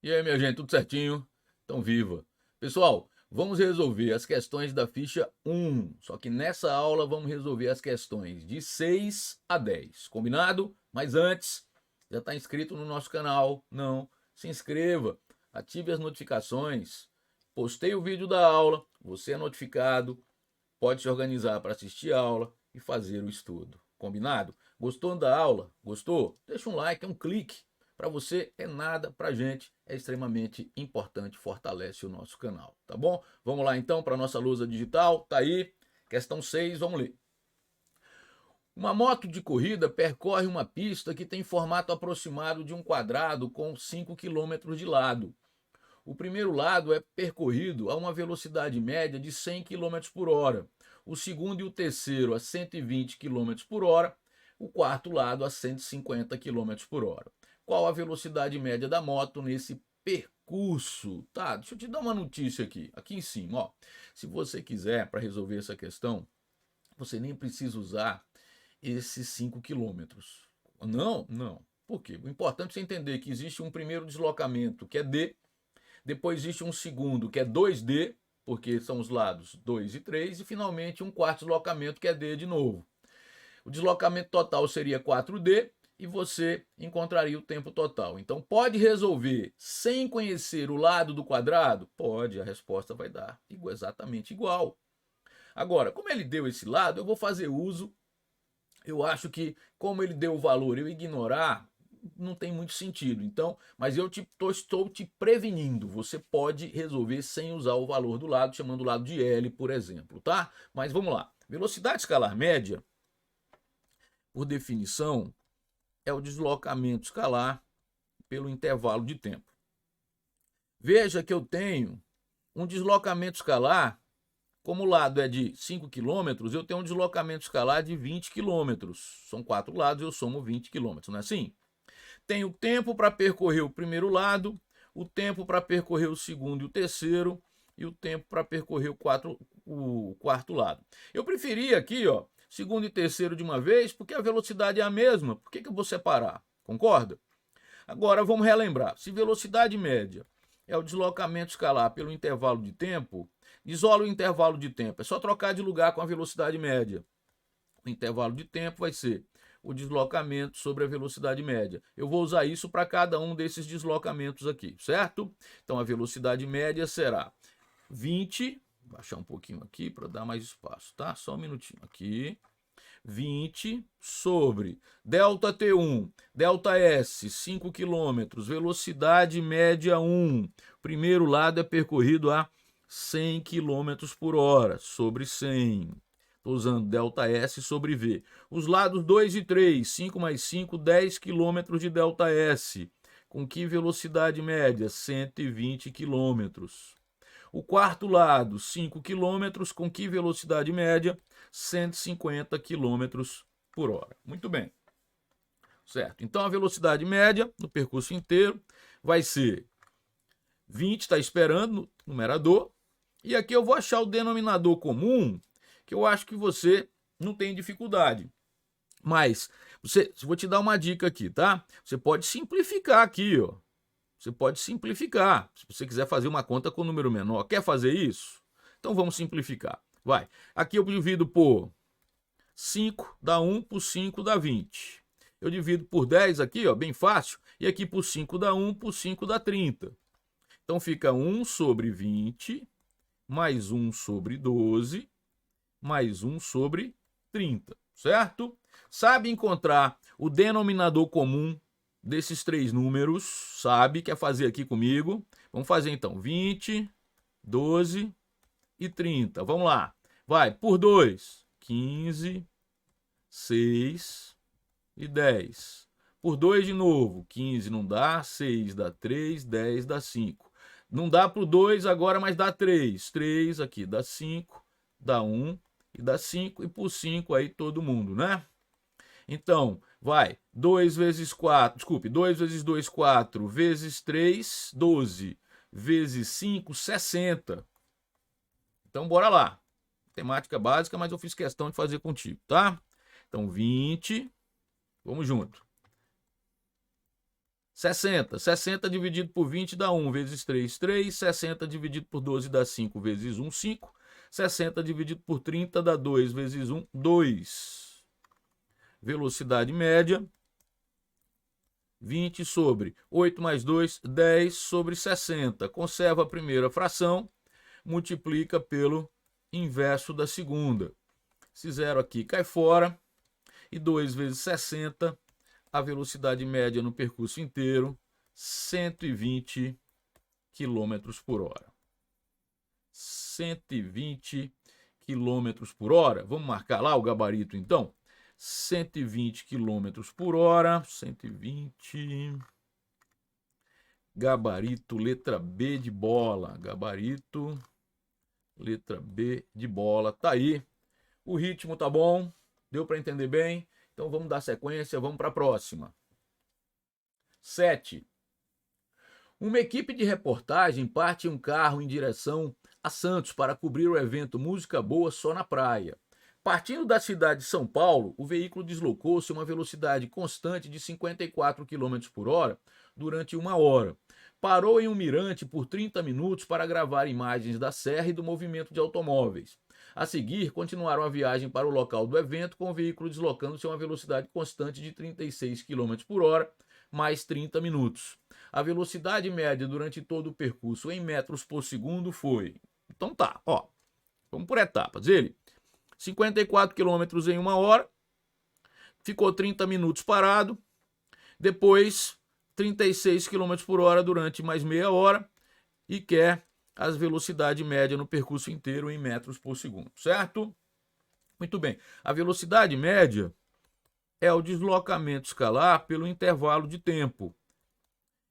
E aí, minha gente, tudo certinho? Então, viva! Pessoal, vamos resolver as questões da ficha 1. Só que nessa aula vamos resolver as questões de 6 a 10. Combinado? Mas antes, já está inscrito no nosso canal? Não? Se inscreva, ative as notificações. Postei o vídeo da aula, você é notificado, pode se organizar para assistir a aula e fazer o estudo. Combinado? Gostou da aula? Gostou? Deixa um like, um clique. Para você é nada, para a gente é extremamente importante, fortalece o nosso canal, tá bom? Vamos lá então para a nossa lousa digital, tá aí, questão 6, vamos ler. Uma moto de corrida percorre uma pista que tem formato aproximado de um quadrado com 5 km de lado. O primeiro lado é percorrido a uma velocidade média de 100 km por hora, o segundo e o terceiro a 120 km por hora, o quarto lado a 150 km por hora. Qual a velocidade média da moto nesse percurso? Tá, deixa eu te dar uma notícia aqui em cima, ó. Se você quiser, para resolver essa questão, você nem precisa usar esses 5 quilômetros. Não. Por quê? O importante é você entender que existe um primeiro deslocamento, que é D, depois existe um segundo, que é 2D, porque são os lados 2 e 3, e finalmente um quarto deslocamento, que é D de novo. O deslocamento total seria 4D e você encontraria o tempo total. Então, pode resolver sem conhecer o lado do quadrado? Pode, a resposta vai dar exatamente igual. Agora, como ele deu esse lado, eu vou fazer uso. Eu acho que, como ele deu o valor, eu ignorar, não tem muito sentido. Então, mas estou te prevenindo. Você pode resolver sem usar o valor do lado, chamando o lado de L, por exemplo, tá? Mas vamos lá. Velocidade escalar média, por definição, é o deslocamento escalar pelo intervalo de tempo. Veja que eu tenho um deslocamento escalar, como o lado é de 5 km, eu tenho um deslocamento escalar de 20 km. São 4 lados, eu somo 20 km, não é assim? Tenho tempo para percorrer o primeiro lado, o tempo para percorrer o segundo e o terceiro, e o tempo para percorrer o quarto lado. Eu preferia aqui, ó, segundo e terceiro de uma vez, porque a velocidade é a mesma. Por que eu vou separar? Concorda? Agora vamos relembrar. Se velocidade média é o deslocamento escalar pelo intervalo de tempo, isola o intervalo de tempo. É só trocar de lugar com a velocidade média. O intervalo de tempo vai ser o deslocamento sobre a velocidade média. Eu vou usar isso para cada um desses deslocamentos aqui, certo? Então a velocidade média será 20, vou baixar um pouquinho aqui para dar mais espaço, tá? Só um minutinho aqui. 20 sobre delta T1, delta S, 5 km, velocidade média 1. Primeiro lado é percorrido a 100 km por hora, sobre 100. Estou usando delta S sobre V. Os lados 2 e 3, 5 mais 5, 10 km de delta S. Com que velocidade média? 120 km. O quarto lado, 5 km, com que velocidade média? 150 km por hora. Muito bem. Certo. Então a velocidade média no percurso inteiro vai ser 20, está esperando no numerador. E aqui eu vou achar o denominador comum, que eu acho que você não tem dificuldade. Mas vou te dar uma dica aqui, tá? Você pode simplificar aqui, ó. Você pode simplificar. Se você quiser fazer uma conta com número menor, quer fazer isso? Então vamos simplificar. Vai. Aqui eu divido por 5 dá 1, por 5 dá 20. Eu divido por 10 aqui, ó, bem fácil. E aqui por 5 dá 1, por 5 dá 30. Então fica 1 sobre 20, mais 1 sobre 12, mais 1 sobre 30, certo? Sabe encontrar o denominador comum desses três números? Sabe? Quer fazer aqui comigo? Vamos fazer então 20, 12 e 30. Vamos lá. Vai, por 2, 15, 6 e 10. Por 2 de novo, 15 não dá, 6 dá 3, 10 dá 5. Não dá por 2 agora, mas dá 3. 3 aqui dá 5, dá 1 e dá 5. E por 5 aí todo mundo, né? Então, vai, 2 vezes 4, desculpe, 2 vezes 2, 4, vezes 3, 12, vezes 5, 60. Então, bora lá. Temática básica, mas eu fiz questão de fazer contigo, tá? Então, 20, vamos junto. 60. 60 dividido por 20 dá 1 vezes 3, 3. 60 dividido por 12 dá 5 vezes 1, 5. 60 dividido por 30 dá 2 vezes 1, 2. Velocidade média, 20 sobre 8 mais 2, 10 sobre 60. Conserva a primeira fração, multiplica pelo inverso da segunda. Esse zero aqui cai fora. E 2 vezes 60, a velocidade média no percurso inteiro, 120 km por hora. 120 km por hora. Vamos marcar lá o gabarito, então? 120 km por hora. 120. Gabarito, letra B de bola. Gabarito, letra B de bola. Tá aí. O ritmo tá bom. Deu para entender bem? Então vamos dar sequência, vamos para a próxima. 7. Uma equipe de reportagem parte em um carro em direção a Santos para cobrir o evento Música Boa Só na Praia. Partindo da cidade de São Paulo, o veículo deslocou-se a uma velocidade constante de 54 km por hora durante 1 hora. Parou em um mirante por 30 minutos para gravar imagens da serra e do movimento de automóveis. A seguir, continuaram a viagem para o local do evento, com o veículo deslocando-se a uma velocidade constante de 36 km por hora, mais 30 minutos. A velocidade média durante todo o percurso em metros por segundo foi... Então tá, ó, vamos por etapas. Ele, 54 km em 1 hora, ficou 30 minutos parado, depois 36 km por hora durante mais meia hora e quer a velocidade média no percurso inteiro em metros por segundo, certo? Muito bem. A velocidade média é o deslocamento escalar pelo intervalo de tempo.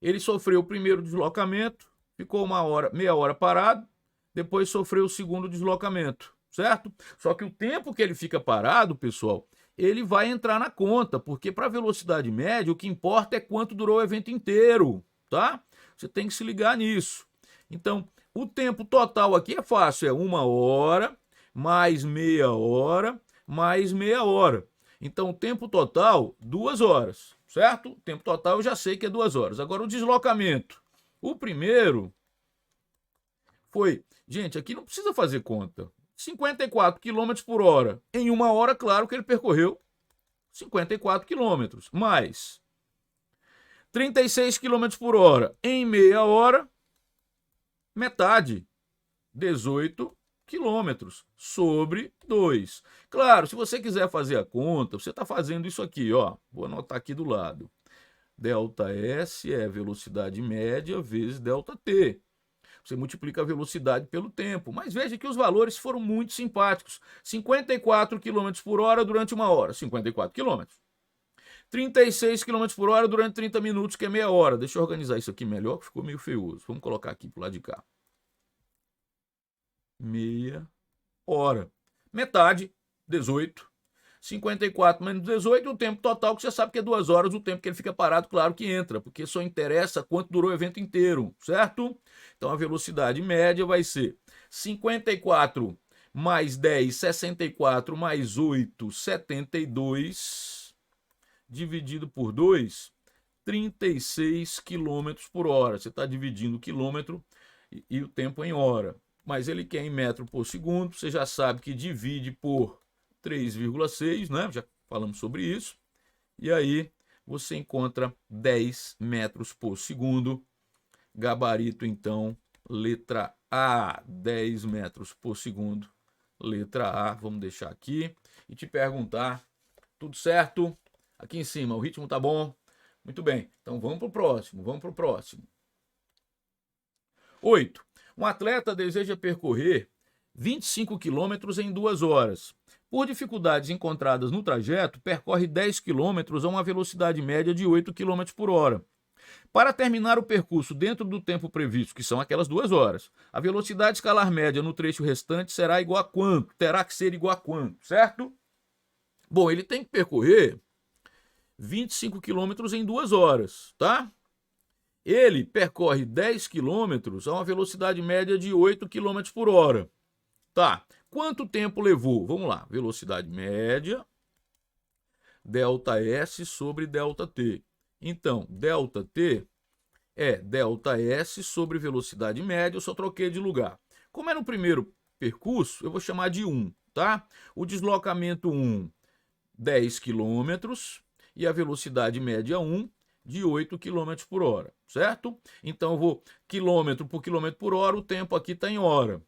Ele sofreu o primeiro deslocamento, ficou meia hora parado, depois sofreu o segundo deslocamento, certo? Só que o tempo que ele fica parado, pessoal, ele vai entrar na conta, porque para a velocidade média o que importa é quanto durou o evento inteiro, tá? Você tem que se ligar nisso. Então, o tempo total aqui é fácil, é 1 hora, mais meia hora, mais meia hora. Então, o tempo total, 2 horas, certo? O tempo total eu já sei que é 2 horas. Agora, o deslocamento. O primeiro foi... Gente, aqui não precisa fazer conta. 54 km por hora. Em 1 hora, claro que ele percorreu 54 km. Mais 36 km por hora. Em meia hora, metade, 18 quilômetros sobre 2. Claro, se você quiser fazer a conta, você está fazendo isso aqui, ó. Vou anotar aqui do lado. ΔS é velocidade média vezes ΔT. Você multiplica a velocidade pelo tempo. Mas veja que os valores foram muito simpáticos. 54 km por hora durante 1 hora, 54 km. 36 km por hora durante 30 minutos, que é meia hora. Deixa eu organizar isso aqui melhor, que ficou meio feioso. Vamos colocar aqui pro lado de cá. Meia hora. Metade, 18. 54 menos 18, o tempo total, que você sabe que é 2 horas, o tempo que ele fica parado, claro que entra, porque só interessa quanto durou o evento inteiro, certo? Então a velocidade média vai ser 54 mais 10, 64 mais 8, 72, dividido por 2, 36 km por hora. Você está dividindo o quilômetro e o tempo em hora. Mas ele quer em metro por segundo, você já sabe que divide por 3,6, né? Já falamos sobre isso. E aí você encontra 10 metros por segundo. Gabarito, então, letra A, 10 metros por segundo. Letra A, vamos deixar aqui. E te perguntar, tudo certo? Aqui em cima, o ritmo tá bom? Muito bem, então vamos para o próximo, 8. Um atleta deseja percorrer 25 quilômetros em 2 horas. Por dificuldades encontradas no trajeto, percorre 10 quilômetros a uma velocidade média de 8 km por hora. Para terminar o percurso dentro do tempo previsto, que são aquelas 2 horas, a velocidade escalar média no trecho restante será igual a quanto? Terá que ser igual a quanto, certo? Bom, ele tem que percorrer 25 quilômetros em 2 horas, tá? Ele percorre 10 quilômetros a uma velocidade média de 8 km por hora. Tá, quanto tempo levou? Vamos lá, velocidade média, ΔS sobre ΔT. Então, ΔT é ΔS sobre velocidade média, eu só troquei de lugar. Como é no primeiro percurso, eu vou chamar de 1, tá? O deslocamento 1, 10 km, e a velocidade média 1, de 8 km por hora, certo? Então eu vou quilômetro por hora, o tempo aqui está em hora.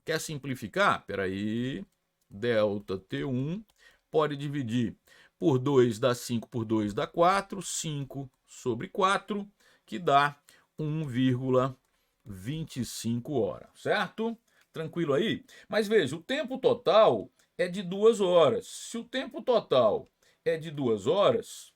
Quer simplificar? Espera aí. ΔT1 pode dividir por 2 dá 5, por 2 dá 4, 5 sobre 4, que dá 1,25 horas, certo? Tranquilo aí? Mas veja, o tempo total é de 2 horas. Se o tempo total é de 2 horas,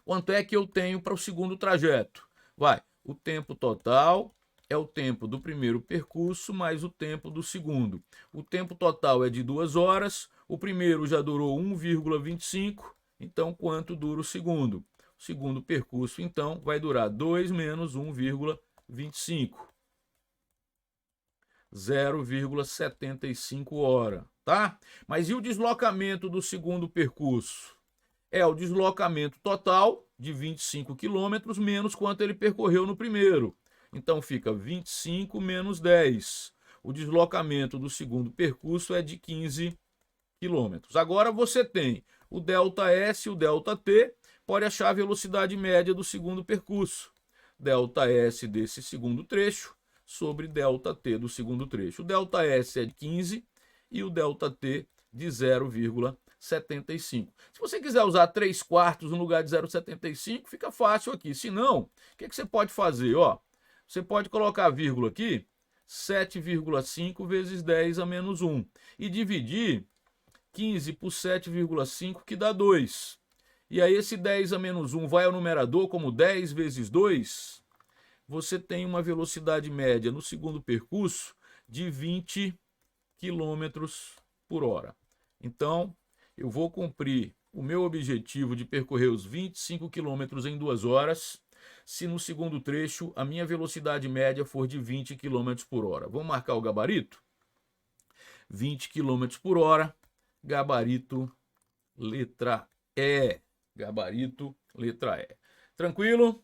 quanto é que eu tenho para o segundo trajeto? Vai, o tempo total é o tempo do primeiro percurso mais o tempo do segundo. O tempo total é de 2 horas, o primeiro já durou 1,25, então quanto dura o segundo? O segundo percurso, então, vai durar 2 menos 1,25. 0,75 hora, tá? Mas e o deslocamento do segundo percurso? É o deslocamento total de 25 km menos quanto ele percorreu no primeiro. Então fica 25 menos 10. O deslocamento do segundo percurso é de 15 km. Agora você tem o ΔS e o ΔT, pode achar a velocidade média do segundo percurso. ΔS desse segundo trecho sobre ΔT do segundo trecho. O ΔS é de 15 e o ΔT de 0,75. Se você quiser usar 3/4 no lugar de 0,75, fica fácil aqui. Se não, o que você pode fazer? Ó, você pode colocar a vírgula aqui, 7,5 vezes 10 a menos 1. E dividir 15 por 7,5, que dá 2. E aí esse 10 a menos 1 vai ao numerador como 10 vezes 2. Você tem uma velocidade média no segundo percurso de 20 km por hora. Então, eu vou cumprir o meu objetivo de percorrer os 25 km em 2 horas, se no segundo trecho a minha velocidade média for de 20 km por hora. Vamos marcar o gabarito? 20 km por hora, gabarito letra E. Gabarito letra E. Tranquilo?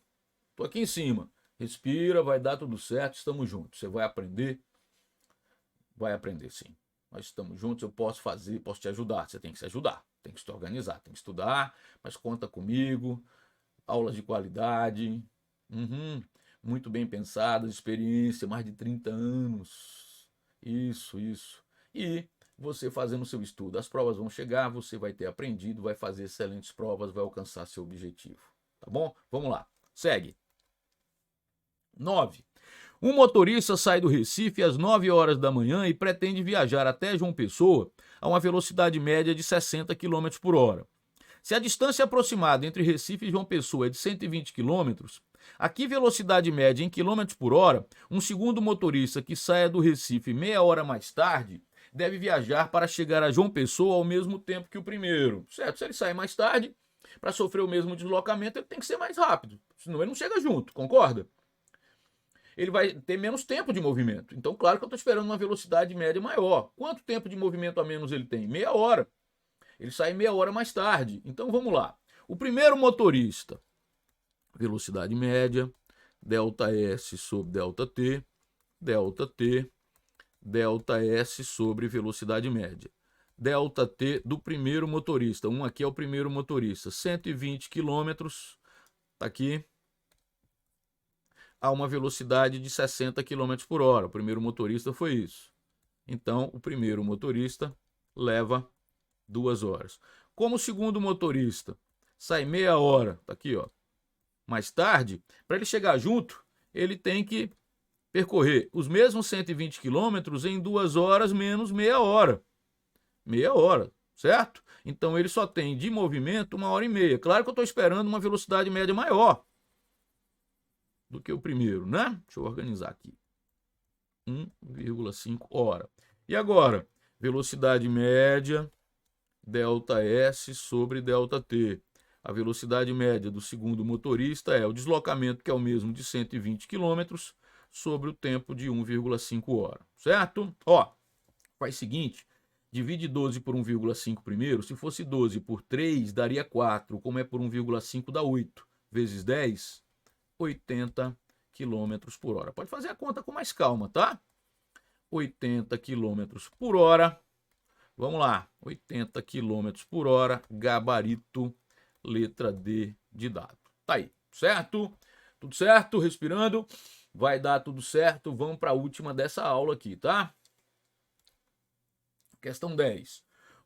Tô aqui em cima. Respira, vai dar tudo certo, estamos juntos. Você vai aprender sim. Nós estamos juntos, eu posso fazer, posso te ajudar. Você tem que se ajudar, tem que se organizar, tem que estudar, mas conta comigo. Aulas de qualidade, muito bem pensadas, experiência, mais de 30 anos. Isso. E você fazendo o seu estudo. As provas vão chegar, você vai ter aprendido, vai fazer excelentes provas, vai alcançar seu objetivo. Tá bom? Vamos lá. Segue. 9. Um motorista sai do Recife às 9 horas da manhã e pretende viajar até João Pessoa a uma velocidade média de 60 km por hora. Se a distância aproximada entre Recife e João Pessoa é de 120 km, a que velocidade média em km por hora um segundo motorista que saia do Recife meia hora mais tarde deve viajar para chegar a João Pessoa ao mesmo tempo que o primeiro? Certo? Se ele sair mais tarde, para sofrer o mesmo deslocamento, ele tem que ser mais rápido, senão ele não chega junto, concorda? Ele vai ter menos tempo de movimento. Então, claro que eu estou esperando uma velocidade média maior. Quanto tempo de movimento a menos ele tem? Meia hora. Ele sai meia hora mais tarde. Então, vamos lá. O primeiro motorista, velocidade média, ΔS sobre ΔT, ΔT, ΔS sobre velocidade média. ΔT do primeiro motorista. Aqui é o primeiro motorista. 120 km, está aqui, a uma velocidade de 60 km por hora. O primeiro motorista foi isso. Então, o primeiro motorista leva 2 horas. Como o segundo motorista sai meia hora, tá aqui, ó, mais tarde, para ele chegar junto, ele tem que percorrer os mesmos 120 km em 2 horas menos meia hora. Meia hora, certo? Então, ele só tem de movimento 1h30. Claro que eu estou esperando uma velocidade média maior do que o primeiro, né? Deixa eu organizar aqui. 1,5 hora. E agora, velocidade média, ΔS sobre ΔT. A velocidade média do segundo motorista é o deslocamento, que é o mesmo de 120 km, sobre o tempo de 1,5 hora, certo? Ó, faz o seguinte, divide 12 por 1,5 primeiro. Se fosse 12 por 3, daria 4. Como é por 1,5, dá 8. vezes 10, 80 km por hora. Pode fazer a conta com mais calma, tá? 80 km por hora. Vamos lá, 80 km por hora, gabarito, letra D de dado. Tá aí, certo? Tudo certo? Respirando. Vai dar tudo certo. Vamos para a última dessa aula aqui, tá? Questão 10.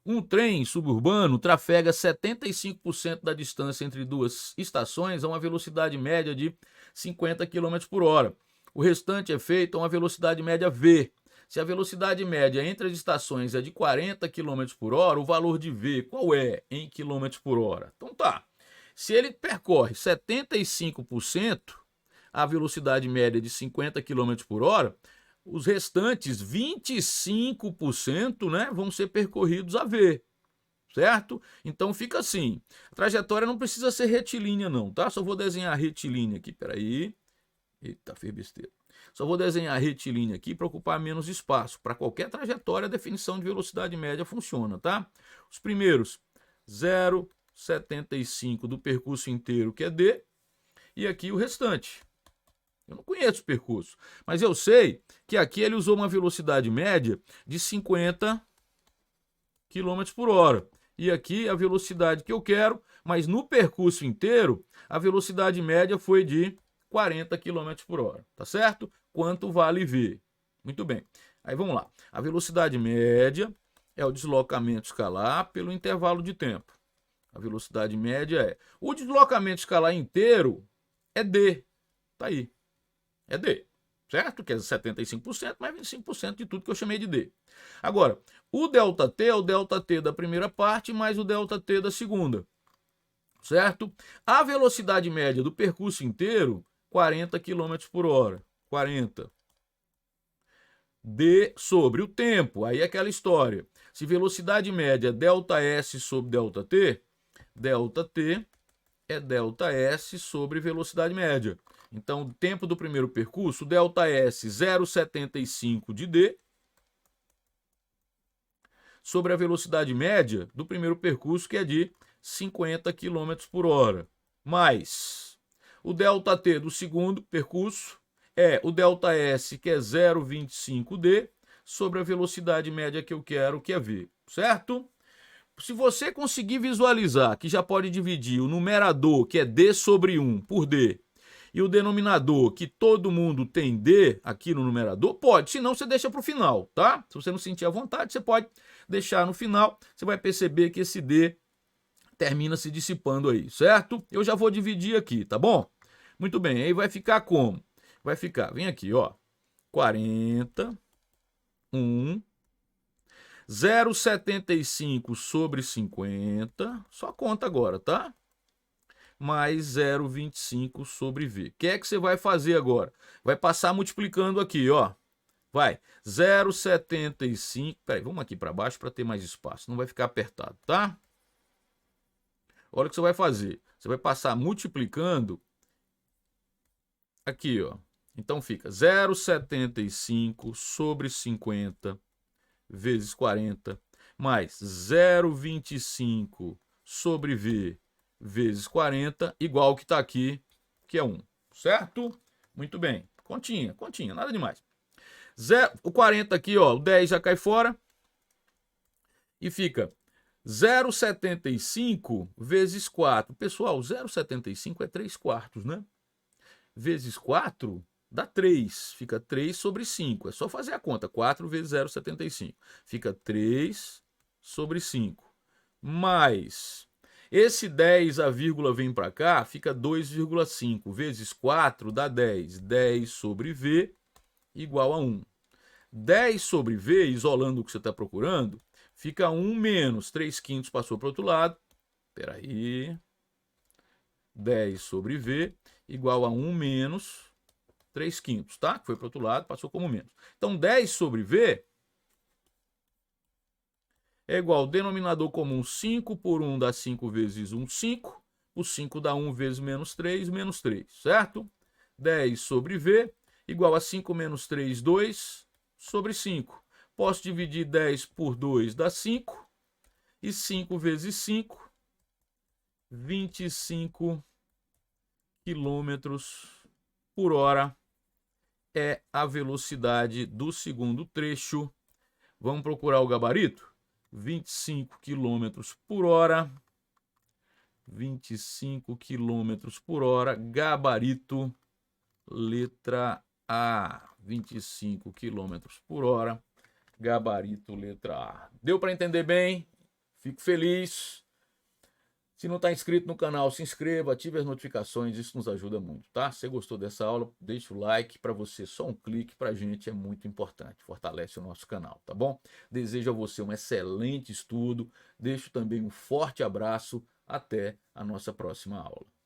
Um trem suburbano trafega 75% da distância entre duas estações a uma velocidade média de 50 km por hora. O restante é feito a uma velocidade média V. Se a velocidade média entre as estações é de 40 km por hora, o valor de V qual é em km por hora? Então tá. Se ele percorre 75%, a velocidade média de 50 km por hora, os restantes 25%, né, vão ser percorridos a V, certo? Então fica assim, a trajetória não precisa ser retilínea não, tá? Só vou desenhar retilínea aqui, peraí. Eita, fez besteira. Só vou desenhar retilínea aqui para ocupar menos espaço. Para qualquer trajetória, a definição de velocidade média funciona, tá? Os primeiros, 0,75 do percurso inteiro, que é D, e aqui o restante. Eu não conheço o percurso, mas eu sei que aqui ele usou uma velocidade média de 50 km por hora. E aqui a velocidade que eu quero, mas no percurso inteiro, a velocidade média foi de 40 km por hora, tá certo? Quanto vale V? Muito bem. Aí vamos lá. A velocidade média é o deslocamento escalar pelo intervalo de tempo. A velocidade média é... O deslocamento escalar inteiro é D. Tá aí. É D, certo? Que é 75% mais 25% de tudo que eu chamei de D. Agora, o ΔT é o ΔT da primeira parte mais o ΔT da segunda, certo? A velocidade média do percurso inteiro, 40 km por hora. 40. D sobre o tempo, aí é aquela história. Se velocidade média é ΔS sobre ΔT, ΔT é ΔS sobre velocidade média. Então, o tempo do primeiro percurso, ΔS 0,75 de D, sobre a velocidade média do primeiro percurso, que é de 50 km por hora. Mais o ΔT do segundo percurso é o ΔS, que é 0,25D, sobre a velocidade média que eu quero, que é V, certo? Se você conseguir visualizar que já pode dividir o numerador, que é D sobre 1, por D, e o denominador, que todo mundo tem D aqui no numerador, pode, senão você deixa para o final, tá? Se você não sentir à vontade, você pode deixar no final, você vai perceber que esse D termina se dissipando aí, certo? Eu já vou dividir aqui, tá bom? Muito bem, aí vai ficar como? Vai ficar, vem aqui, ó, 40, 1, 0,75 sobre 50, só conta agora, tá? Mais 0,25 sobre V. O que é que você vai fazer agora? Vai passar multiplicando aqui, ó. Vai, 0,75. Peraí, vamos aqui para baixo para ter mais espaço. Não vai ficar apertado, tá? Olha o que você vai fazer. Você vai passar multiplicando aqui, ó. Então fica 0,75 sobre 50 vezes 40 mais 0,25 sobre V vezes 40, igual ao que está aqui, que é 1, certo? Muito bem, continha, nada demais. O 40 aqui, ó, o 10 já cai fora e fica 0,75 vezes 4. Pessoal, 0,75 é 3 quartos, né? Vezes 4 dá 3, fica 3 sobre 5. É só fazer a conta, 4 vezes 0,75. Fica 3 sobre 5. Mais esse 10, a vírgula vem para cá, fica 2,5 vezes 4 dá 10. 10 sobre V igual a 1. 10 sobre V, isolando o que você está procurando, fica 1 menos 3 quintos passou para o outro lado. Espera aí. 10 sobre V igual a 1 menos 3 quintos, tá? Foi para o outro lado, passou como menos. Então, 10 sobre V é igual ao denominador comum 5 por 1 dá 5 vezes 1, 5. O 5 dá 1 vezes menos 3, certo? 10 sobre V igual a 5 menos 3, 2 sobre 5. Posso dividir 10 por 2, dá 5. E 5 vezes 5, 25 quilômetros por hora é a velocidade do segundo trecho. Vamos procurar o gabarito? 25 quilômetros por hora. 25 quilômetros por hora, gabarito, letra A. 25 quilômetros por hora, gabarito, letra A. Deu para entender bem? Fico feliz. Se não está inscrito no canal, se inscreva, ative as notificações, isso nos ajuda muito, tá? Se você gostou dessa aula, deixa o like, para você só um clique, para a gente é muito importante, fortalece o nosso canal, tá bom? Desejo a você um excelente estudo, deixo também um forte abraço, até a nossa próxima aula.